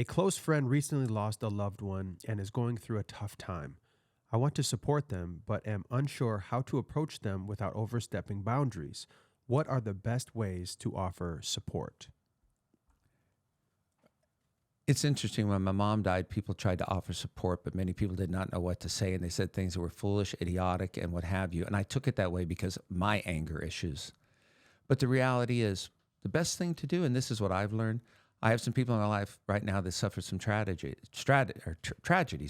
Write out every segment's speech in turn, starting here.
A close friend recently lost a loved one and is going through a tough time. I want to support them, but am unsure how to approach them without overstepping boundaries. What are the best ways to offer support? It's interesting. When my mom died, people tried to offer support, but many people did not know what to say, and they said things that were foolish, idiotic, and what have you. And I took it that way because of my anger issues. But the reality is, the best thing to do, and this is what I've learned, I have some people in my life right now that suffer some tragedies,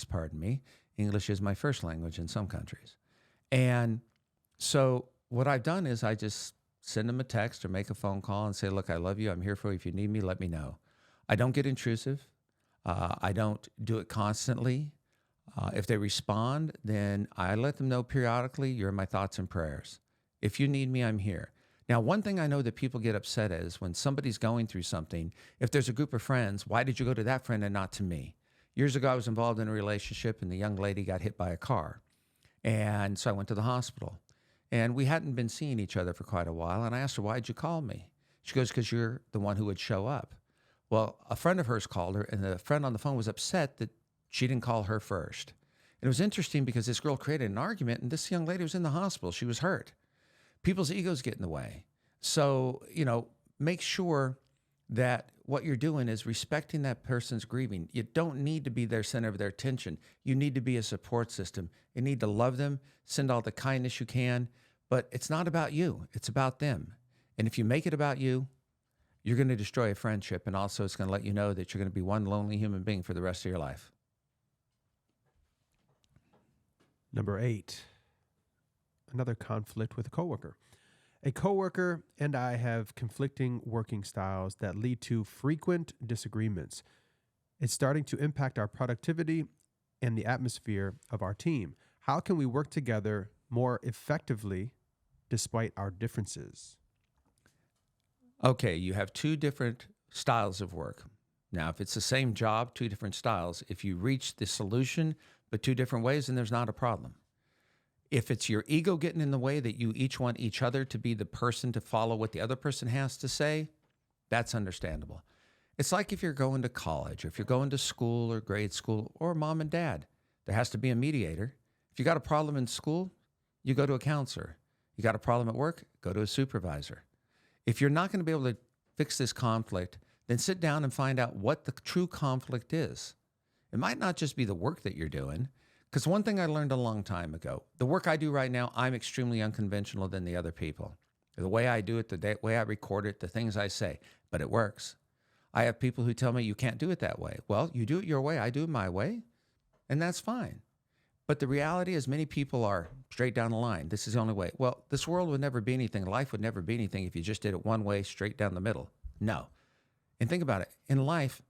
pardon me. English is my first language in some countries. And so what I've done is I just send them a text or make a phone call and say, look, I love you. I'm here for you. If you need me, let me know. I don't get intrusive. I don't do it constantly. If they respond, then I let them know periodically, you're in my thoughts and prayers. If you need me, I'm here. Now, one thing I know that people get upset is when somebody's going through something, if there's a group of friends, why did you go to that friend and not to me? Years ago, I was involved in a relationship and the young lady got hit by a car. And so I went to the hospital. And we hadn't been seeing each other for quite a while. And I asked her, why'd you call me? She goes, because you're the one who would show up. Well, a friend of hers called her, and the friend on the phone was upset that she didn't call her first. And it was interesting because this girl created an argument, and this young lady was in the hospital. She was hurt. People's egos get in the way. So, make sure that what you're doing is respecting that person's grieving. You don't need to be their center of their attention. You need to be a support system. You need to love them, send all the kindness you can, but it's not about you. It's about them. And if you make it about you, you're going to destroy a friendship, and also it's going to let you know that you're going to be one lonely human being for the rest of your life. Number 8, another conflict with a coworker. A coworker and I have conflicting working styles that lead to frequent disagreements. It's starting to impact our productivity and the atmosphere of our team. How can we work together more effectively despite our differences? Okay, you have two different styles of work. Now, if it's the same job, two different styles, if you reach the solution but two different ways, then there's not a problem. If it's your ego getting in the way that you each want each other to be the person to follow what the other person has to say, that's understandable. It's like if you're going to college or if you're going to school or grade school or mom and dad, there has to be a mediator. If you got a problem in school, you go to a counselor. You got a problem at work, go to a supervisor. If you're not going to be able to fix this conflict, then sit down and find out what the true conflict is. It might not just be the work that you're doing, because one thing I learned a long time ago, the work I do right now, I'm extremely unconventional than the other people. The way I do it, the way I record it, the things I say, but it works. I have people who tell me you can't do it that way. Well, you do it your way, I do it my way, and that's fine. But the reality is many people are straight down the line. This is the only way. Well, this world would never be anything. Life would never be anything if you just did it one way, straight down the middle. No. And think about it. In life,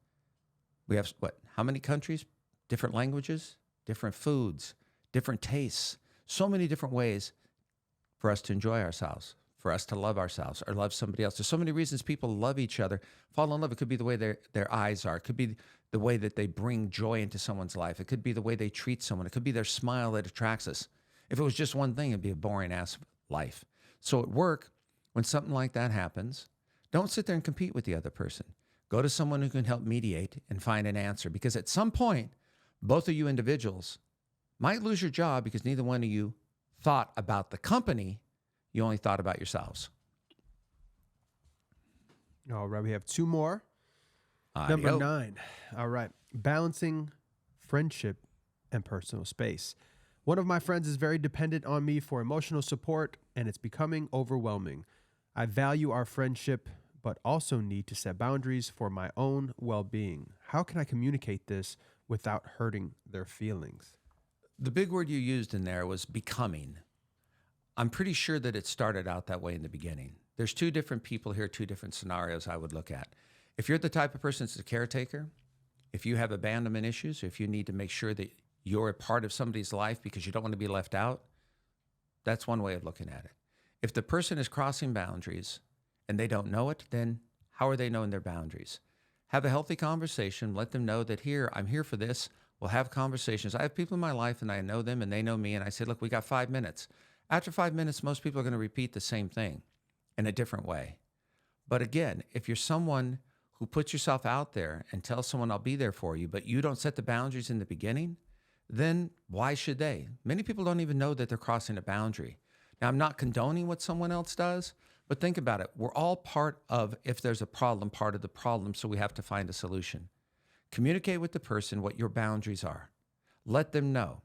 we have how many countries, different languages, different foods, different tastes, so many different ways for us to enjoy ourselves, for us to love ourselves or love somebody else. There's so many reasons people love each other, fall in love. It could be the way their eyes are. It could be the way that they bring joy into someone's life. It could be the way they treat someone. It could be their smile that attracts us. If it was just one thing, it'd be a boring-ass life. So at work, when something like that happens, don't sit there and compete with the other person. Go to someone who can help mediate and find an answer, because at some point, both of you individuals might lose your job because neither one of you thought about the company. You only thought about yourselves. All right, we have 2 more. Number 9. All right. Balancing friendship and personal space. One of my friends is very dependent on me for emotional support, and it's becoming overwhelming. I value our friendship, but also need to set boundaries for my own well-being. How can I communicate this without hurting their feelings? The big word you used in there was becoming. I'm pretty sure that it started out that way in the beginning. There's 2 different people here, 2 different scenarios I would look at. If you're the type of person that's a caretaker, if you have abandonment issues, if you need to make sure that you're a part of somebody's life because you don't want to be left out, that's one way of looking at it. If the person is crossing boundaries and they don't know it, then how are they knowing their boundaries? Have a healthy conversation. Let them know that I'm here for this. We'll have conversations. I have people in my life and I know them and they know me. And I say, look, we got 5 minutes. After 5 minutes, most people are going to repeat the same thing in a different way. But again, if you're someone who put yourself out there and tell someone I'll be there for you, but you don't set the boundaries in the beginning, then why should they? Many people don't even know that they're crossing a boundary. Now, I'm not condoning what someone else does, but think about it. We're all part of, if there's a problem, part of the problem, so we have to find a solution. Communicate with the person what your boundaries are. Let them know.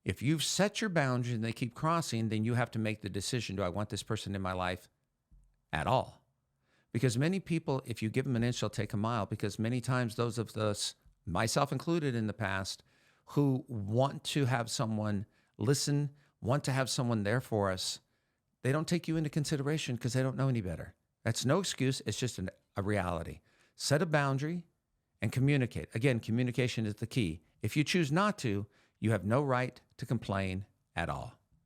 If you've set your boundaries and they keep crossing, then you have to make the decision, do I want this person in my life at all? Because many people, if you give them an inch, they'll take a mile, because many times those of us, myself included in the past, who want to have someone listen, want to have someone there for us, they don't take you into consideration because they don't know any better. That's no excuse. It's just a reality. Set a boundary and communicate. Again, communication is the key. If you choose not to, you have no right to complain at all.